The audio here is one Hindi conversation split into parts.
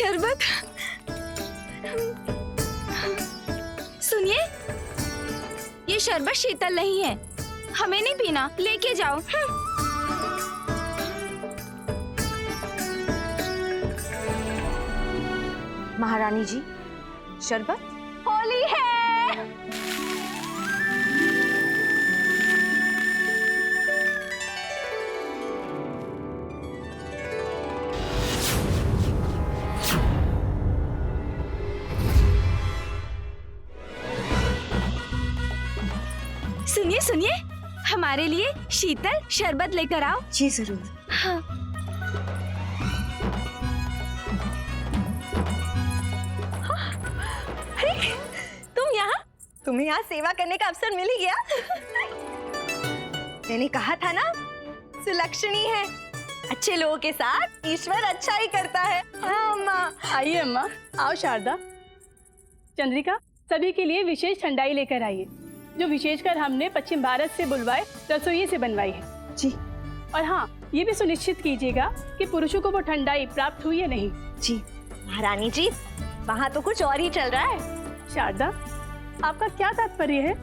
शरबत। सुनिए, ये शरबत शीतल नहीं है, हमें नहीं पीना, लेके जाओ। महारानी जी, शरबत। होली है। सुनिए सुनिए, हमारे लिए शीतल शरबत लेकर आओ। जी जरूर। हाँ। अरे, तुम यहाँ? तुम्हें यहाँ सेवा करने का अवसर मिल ही गया। मैंने कहा था ना, सुलक्षणी है, अच्छे लोगों के साथ ईश्वर अच्छा ही करता है। हाँ अम्मा। आइए अम्मा, आओ शारदा। चंद्रिका, सभी के लिए विशेष ठंडाई लेकर आइए, जो विशेषकर हमने पश्चिम भारत से बुलवाए रसोई से बनवाई है। जी। और हाँ, ये भी सुनिश्चित कीजिएगा कि पुरुषों को वो ठंडाई प्राप्त हुई है नहीं। जी महारानी जी, वहाँ तो कुछ और ही चल रहा है। शारदा, आपका क्या तात्पर्य है?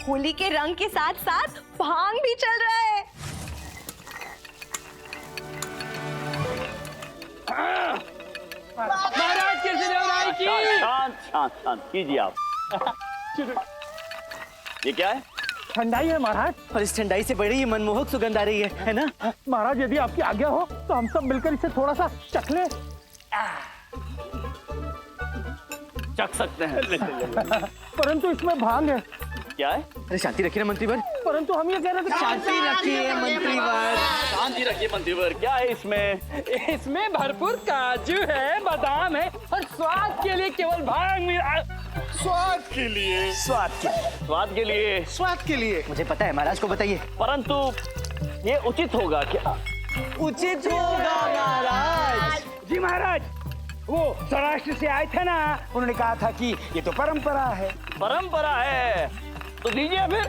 होली के रंग के साथ साथ भांग भी चल रहा है। महाराज कृष्णदेवराय की। शांत शांत शांत कीजिए आप। ये क्या है? ठंडाई है महाराज। और इस ठंडाई से बड़ी ही मनमोहक सुगंध आ रही है ना? महाराज, यदि आपकी आज्ञा हो तो हम सब मिलकर इसे थोड़ा सा चख लें। चख सकते हैं। परंतु इसमें भांग है। क्या है? अरे शांति रखिए ना मंत्रीवर। परंतु हम ये कह रहे थे। शांति रखिए मंत्रीवर। शांति रखिए मंत्रीवर। क्या है इसमें? इसमें भरपूर काजू है, बादाम है और स्वाद के लिए केवल भांग मिला। स्वाद के लिए। स्वाद के स्वाद के लिए। स्वाद के लिए। मुझे पता है, महाराज को बताइए। परंतु ये उचित होगा क्या? उचित होगा महाराज। जी महाराज, वो सौराष्ट्र से आए थे ना, उन्होंने कहा था कि ये तो परंपरा है। परंपरा है तो दीजिए फिर।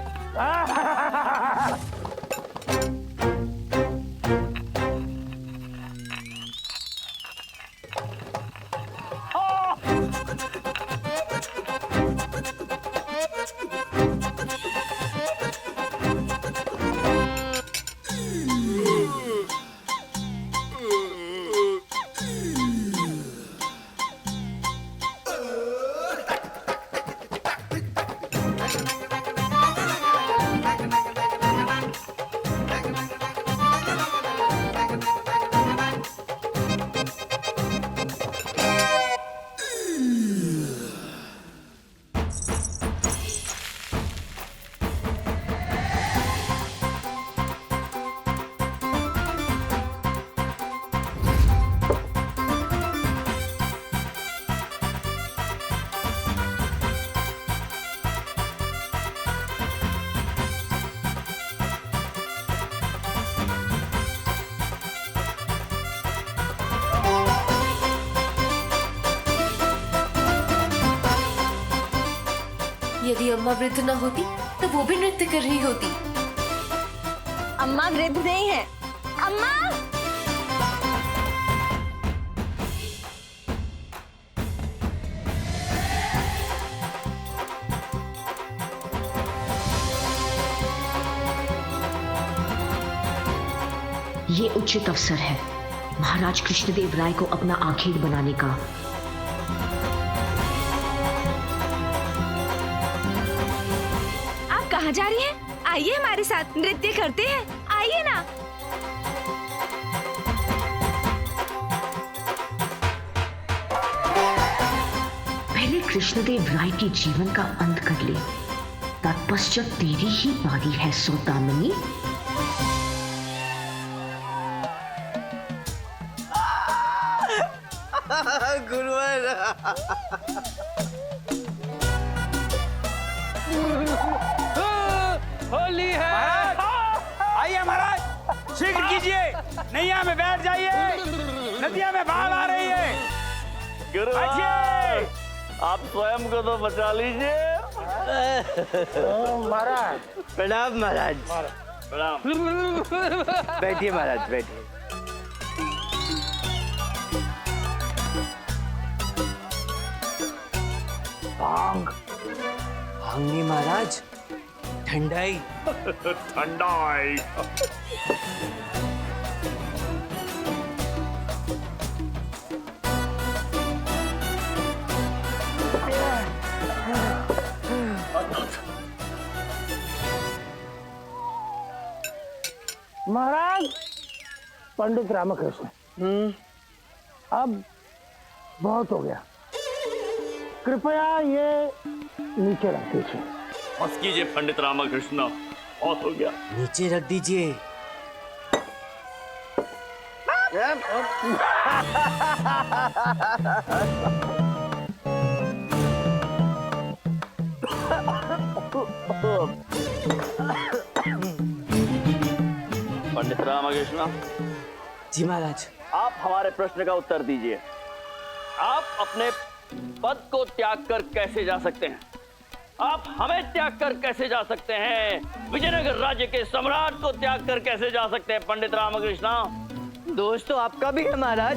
यदि अम्मा वृद्ध न होती तो वो भी नृत्य कर रही होती। अम्मा वृद्ध नहीं है। अम्मा। ये उचित अवसर है महाराज कृष्णदेव राय को अपना आखेड़ बनाने का। कहाँ जा रही हैं? आइए हमारे साथ नृत्य करते हैं, आइए ना। पहले कृष्णदेव राय के जीवन का अंत कर ले, तत्पश्चात तेरी ही बारी है सौदामिनी। गुरुवर। होली है। आइए महाराज, शीघ्र कीजिए, नैया में बैठ जाइए, नदिया में बाढ़ आ रही है। गुरुवर, आप स्वयं को तो बचा लीजिए। महाराज प्रणाम महाराज। प्रणाम। बैठिए महाराज, बैठिए। भांग नहीं महाराज, ठंडाई। ठंडाई। महाराज पंडित रामकृष्ण, अब बहुत हो गया, कृपया ये नीचे रख दीजिए। बस कीजिए पंडित रामकृष्ण, बहुत हो गया। नीचे रख दीजिए। पंडित रामकृष्ण जी महाराज। आप हमारे प्रश्न का उत्तर दीजिए। आप अपने पद को त्याग कर कैसे जा सकते हैं? आप हमें त्याग कर कैसे जा सकते हैं? विजयनगर राज्य के सम्राट को त्याग कर कैसे जा सकते हैं पंडित रामकृष्ण? दोस्त तो आपका भी है महाराज।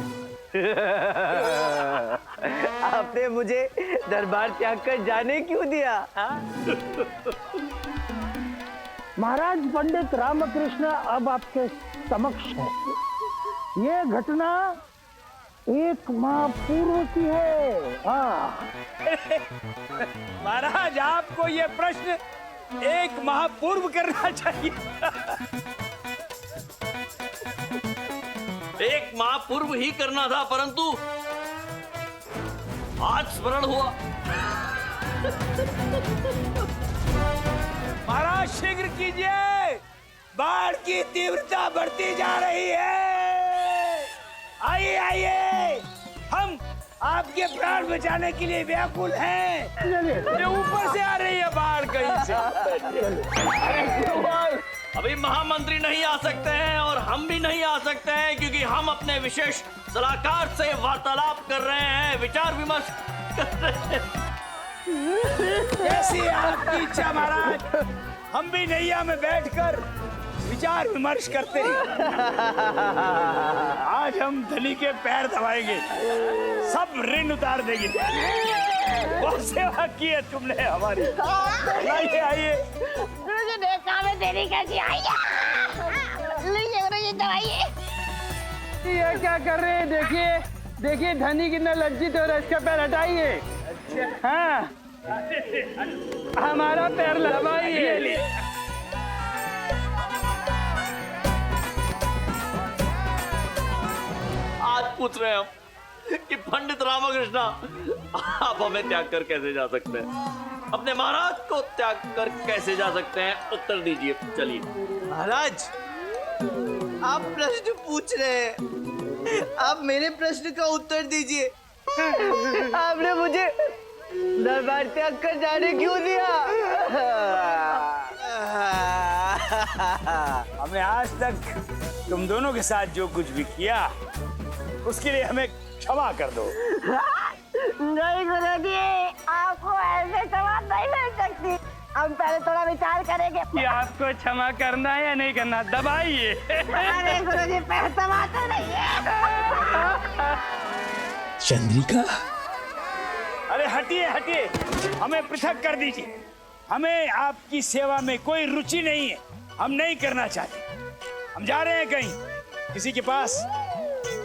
आपने मुझे दरबार त्याग कर जाने क्यों दिया? महाराज पंडित रामकृष्ण अब आपके समक्ष है। ये घटना 1 माह पूर्व की है। हाँ। महाराज आपको ये प्रश्न 1 माह पूर्व करना चाहिए। 1 माह पूर्व ही करना था, परंतु आज स्मरण हुआ। महाराज शीघ्र कीजिए, बाढ़ की तीव्रता बढ़ती जा रही है। आइए आइए, हम आपके प्राण बचाने के लिए व्याकुल हैं। ये ऊपर से आ रही है बाढ़ कहीं से। अरे गुरुवार, अभी महामंत्री नहीं आ सकते हैं और हम भी नहीं आ सकते हैं, क्योंकि हम अपने विशेष सलाहकार से वार्तालाप कर रहे हैं, विचार विमर्श कर रहे हैं। जैसी आपकी इच्छा महाराज, हम भी नैया में बैठकर विचार विमर्श करते हैं। आज हम धनी के पैर दबाएंगे, सब ऋण उतार देंगे। बहुत सेवा की है तुमने हमारी। आइए आइए। ये क्या कर रहे हैं? देखिए देखिए धनी कितना लज्जित हो रहा है, इसका पैर हटाइए। हाँ, हमारा पैर लगाइए। आज पूछ रहे हैं हम कि पंडित रामकृष्ण, आप हमें त्याग कर कैसे जा सकते हैं? अपने महाराज को त्याग कर कैसे जा सकते हैं? उत्तर दीजिए। चलिए महाराज, आप प्रश्न पूछ रहे हैं, आप मेरे प्रश्न का उत्तर दीजिए। आपने मुझे दरबार त्याग कर जाने क्यों दिया? हमने आज तक तुम दोनों के साथ जो कुछ भी किया, उसके लिए हमें क्षमा कर दो। नहीं गुरुजी, आपको ऐसे क्षमा नहीं मिल सकती। हम पहले थोड़ा विचार करेंगे। कि आपको क्षमा करना है या नहीं करना, दबाइए। अरे गुरुजी, पैर दबाते नहीं है। चंद्रिका, अरे हटिए हटिए, हमें पृथक कर दीजिए। हमें आपकी सेवा में कोई रुचि नहीं है, हम नहीं करना चाहते। हम जा रहे हैं कहीं, किसी के पास,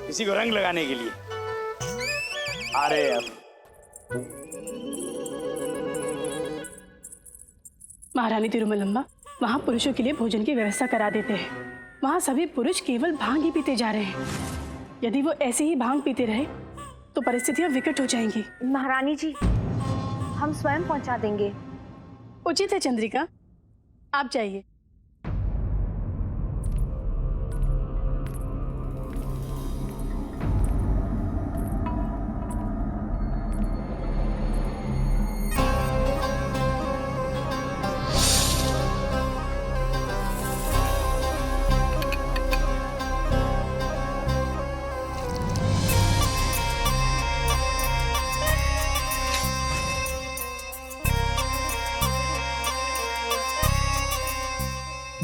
किसी को रंग लगाने के लिए आ रहे हैं। अब महारानी तिरुमलम्बा वहाँ पुरुषों के लिए भोजन की व्यवस्था करा देते हैं। वहाँ सभी पुरुष केवल भांग ही पीते जा रहे हैं। यदि वो ऐसे ही भांग पीते रहे तो परिस्थितियाँ विकट हो जाएंगी। महारानी जी, हम स्वयं पहुंचा देंगे। उचित है चंद्रिका, आप जाइए।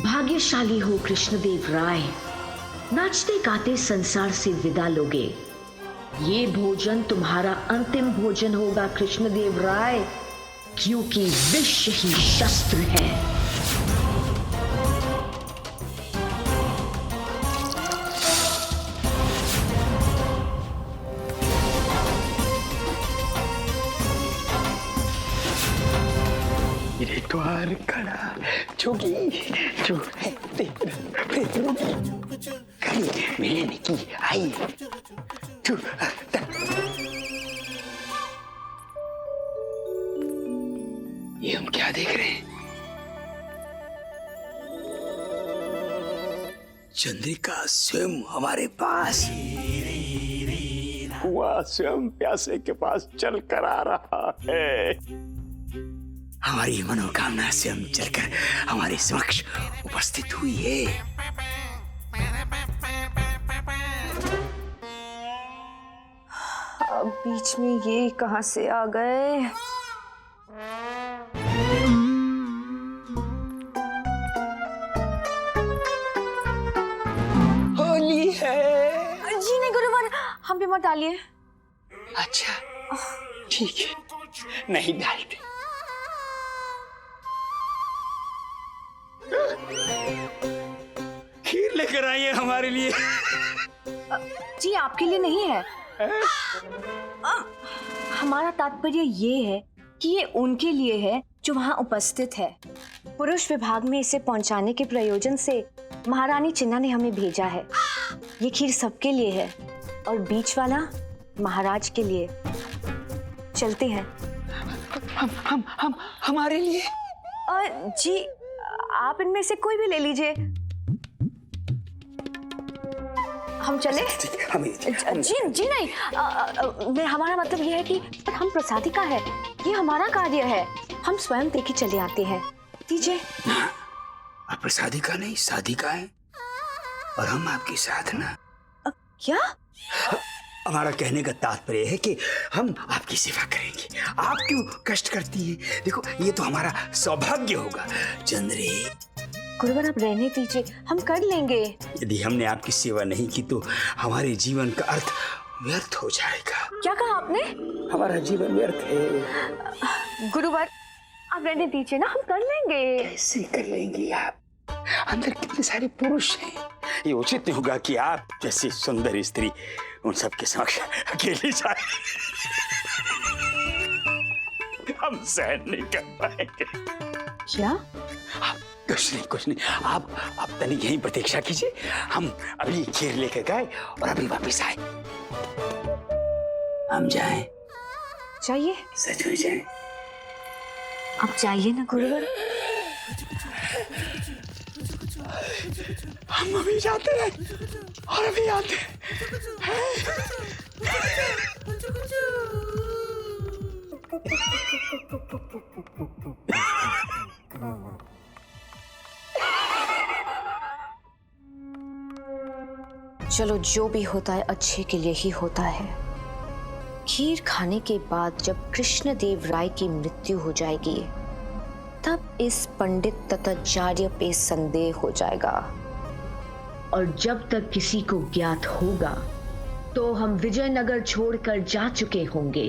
भाग्यशाली हो कृष्णदेव राय, नाचते गाते संसार से विदा लोगे। ये भोजन तुम्हारा अंतिम भोजन होगा कृष्णदेव राय। क्योंकि विष ही शस्त्र है। मेरे द्वार खड़ा जोगी जो है तेरा प्रेम खड़ी मैंने की आई तू ये हम क्या देख रहे हैं? चंद्रिका स्वयं हमारे पास, कुआं स्वयं प्यासे के पास चल कर आ रहा है। हमारी मनोकामना स्वयं चलकर हमारे समक्ष उपस्थित हुई है। अब बीच में ये कहां से आ गए? होली है। जी नहीं गुरुवर, हम पे मत डालिए। अच्छा ठीक है, नहीं डालते। खीर लेकर आइए हमारे लिए। जी आपके लिए नहीं है। हमारा तात्पर्य ये है कि ये उनके लिए है जो वहाँ उपस्थित है। पुरुष विभाग में इसे पहुँचाने के प्रयोजन से महारानी चिन्ना ने हमें भेजा है। ये खीर सबके लिए है और बीच वाला महाराज के लिए। चलते हैं। हम हमारे लिए? जी आप इनमें से कोई भी ले लीजिए। हम चले? जी नहीं, हमारा मतलब ये है कि हम प्रसादिका है, ये हमारा कार्य है, हम स्वयं देखे चले आते हैं। दीजिए। आप प्रसादिका नहीं साधिका है और हम आपकी साधना। क्या? हमारा कहने का तात्पर्य है कि हम आपकी सेवा करेंगे। आप क्यों कष्ट करती हैं? देखो ये तो हमारा सौभाग्य होगा। चंद्री गुरुवर आप रहने दीजिए, हम कर लेंगे। यदि हमने आपकी सेवा नहीं की तो हमारे जीवन का अर्थ व्यर्थ हो जाएगा। क्या कहा आपने? हमारा जीवन व्यर्थ है। गुरुवर आप रहने दीजिए ना, हम कर लेंगे। कैसे कर लेंगी आप? अंदर कितने सारे पुरुष हैं। ये उचित नहीं होगा कि आप जैसी सुंदर स्त्री उन सबके समक्ष अकेली जाए। हम सहन नहीं कर पाएंगे। क्या? कुछ नहीं आप तनिक यहीं प्रतीक्षा कीजिए। हम अभी खीर लेकर गए और अभी वापस आए। हम जाएं? चाहिए? सच में जाएं? आप चाहिए ना गुरुवर? हम अभी जाते हैं और अभी आते हैं। चलो जो भी होता है अच्छे के लिए ही होता है। खीर खाने के बाद जब कृष्णदेव राय की मृत्यु हो जाएगी तब इस पंडित तथाचार्य पे संदेह हो जाएगा। और जब तक किसी को ज्ञात होगा तो हम विजयनगर छोड़कर जा चुके होंगे।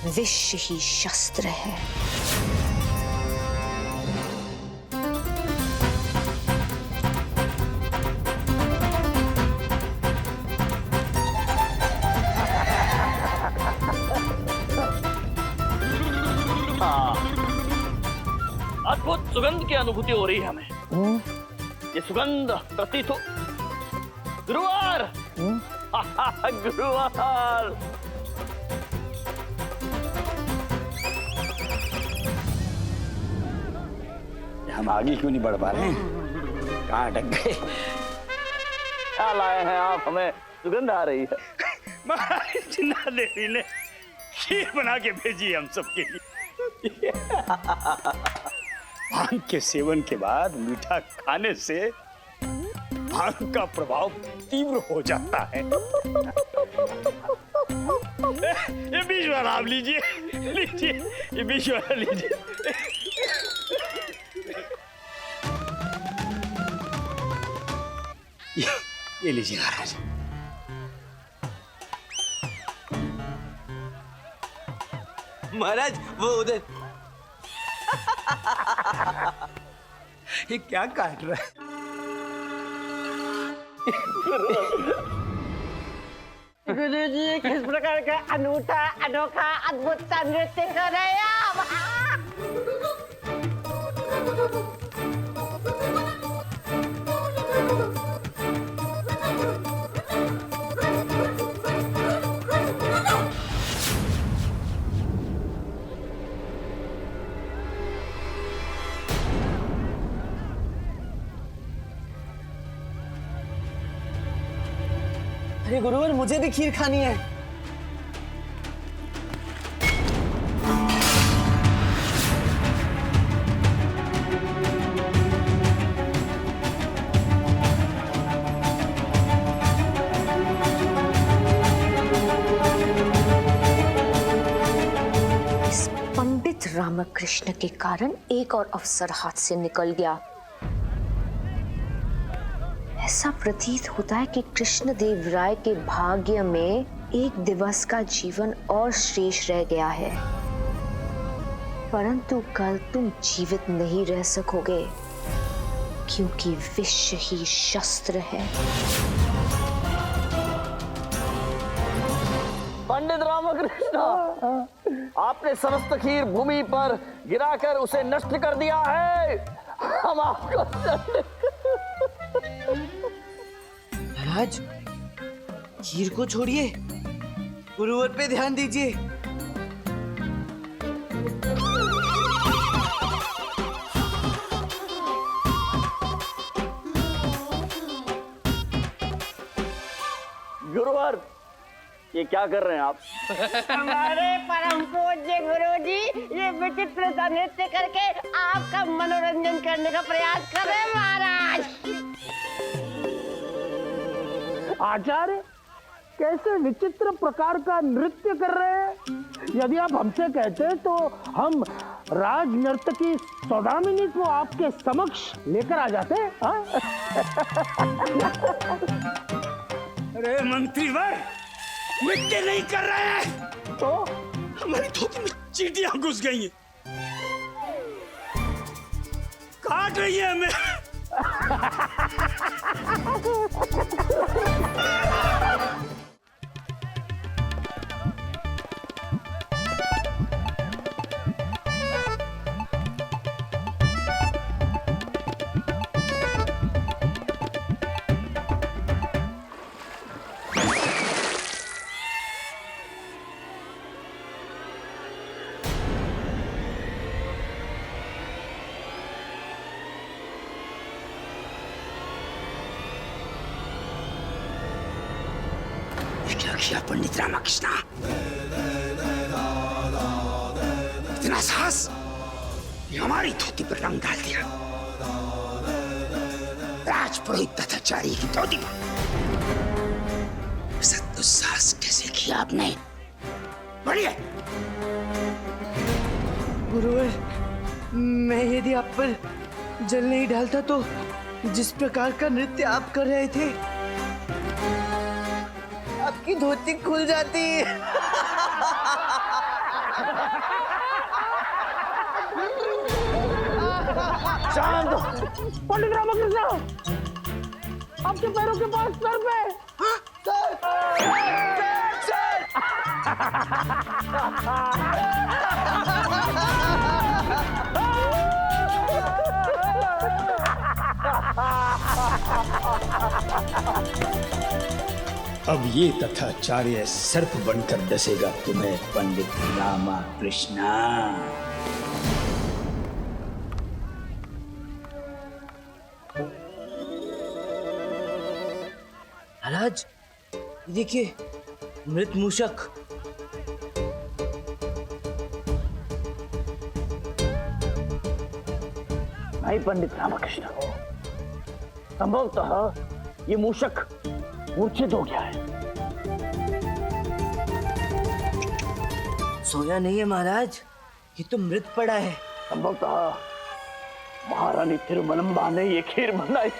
विष ही शस्त्र है। अद्भुत सुगंध की अनुभूति हो रही है हमें। ये सुगंध प्रतीत हो गुरुवार। गुरुवार हम आगे क्यों नहीं बढ़ पा रहे हैं? कहाँ अटक गए? क्या लाए हैं आप? हमें सुगंध आ रही है। महारानी चिन्ना देवी ने खीर बना के भेजी हम सबके लिए। भांग के सेवन के बाद मीठा खाने से भांग का प्रभाव तीव्र हो जाता है। ये बीच वाला आप लीजिए, ये बीच वाला लीजिए। ये लीजिए महाराज। महाराज वो उधर। ये क्या काट रहा है? गुरुजी किस प्रकार का अनूठा अनोखा अद्भुत सा नृत्य कर रहे हैं आप? अरे गुरुवर मुझे भी खीर खानी है। इस पंडित रामकृष्ण के कारण एक और अवसर हाथ से निकल गया। ऐसा प्रतीत होता है कि कृष्णदेव राय के भाग्य में एक दिवस का जीवन और शेष रह गया है, परंतु कल तुम जीवित नहीं रह सकोगे क्योंकि विष ही शस्त्र है। पंडित रामकृष्ण, आपने समस्त खीर भूमि पर गिराकर उसे नष्ट कर दिया है। हम आपको महाराज खीर को छोड़िए, गुरुवर पे ध्यान दीजिए। गुरुवर, ये क्या कर रहे हैं आप? हमारे परम पूज्य गुरुजी ये विचित्र सा नृत्य करके आपका मनोरंजन करने का प्रयास कर रहे हैं महाराज। आचार्य कैसे विचित्र प्रकार का नृत्य कर रहे हैं? यदि आप हमसे कहते तो हम राज नर्तकी सौदामिनी को आपके समक्ष लेकर आ जाते। हाँ? अरे मंत्रीवर, नृत्य नहीं कर रहे हैं तो हमारी धोती में चींटियां घुस गई हैं, काट रही है हमें। क्या किया पंडित रामकृष्ण? इतना साहस, ये हमारी धोती पर रंग डाल दिया। राजपुरोहित तथाचारी की धोती पर दुस्साहस कैसे किया आपने? बढ़िए। गुरुवर, मैं यदि आप पर जल नहीं डालता तो जिस प्रकार का नृत्य आप कर रहे थे आपकी धोती खुल जाती। शांत हो। पंडित रामकृष्ण, आपके पैरों के पास सर पे। अब ये तथाचार्य सर्प बनकर डसेगा तुम्हें पंडित रामकृष्ण। महाराज देखिए, मृत मूषक। भाई पंडित रामकृष्ण, संभवतः ये मूषक मूर्छित हो गया है। सोया नहीं है महाराज, ये तो मृत पड़ा है। संभवतः महारानी तिरुमलम्बा ने ये खीर बनाई।